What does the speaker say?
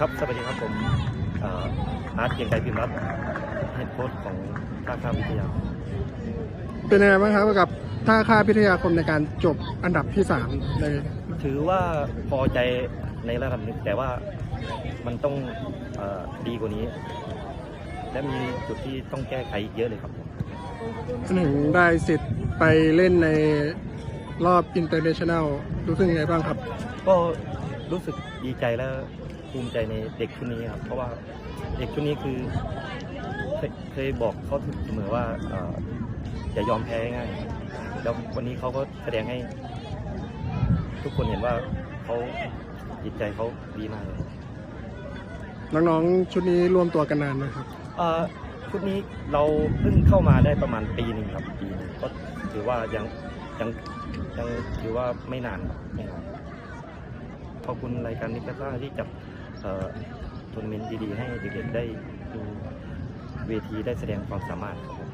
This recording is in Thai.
ครับสวัสดีครับผมอาร์ตเกียงไกรพิมพ์รัตน์เฮดโค้ชของท่าข้ามวิทยาเป็นยังไงบ้างครับกับท่าค่าพิทยาคมในการจบอันดับที่3เลยถือว่าพอใจในระดับหนึ่งแต่ว่ามันต้องดีกว่านี้และมีจุดที่ต้องแก้ไขอีกเยอะเลยครับถึงได้สิทธิ์ไปเล่นในรอบอินเตอร์เนชั่นแนลรู้สึกยังไงบ้างครับก็รู้สึกดีใจและภูมิใจในเด็กชุดนี้ครับเพราะว่าเด็กชุดนี้คือเคยบอกเขาเสมอว่าอย่ายอมแพ้ง่ายแล้ววันนี้เขาก็แสดงให้ทุกคนเห็นว่าเขาจิตใจเขาดีมากเลยน้องๆชุดนี้รวมตัวกันนานไหมครับชุดนี้เราเพิ่งเข้ามาได้ประมาณปีหนึ่งครับปีหนึ่งก็ถือว่ายังถือว่าไม่นานครับไม่นานขอบคุณรายการนิกาซ่าที่จัดทัวร์นาเมนต์ดีๆให้เด็กๆได้ดูเวทีได้แสดงความสามารถครับ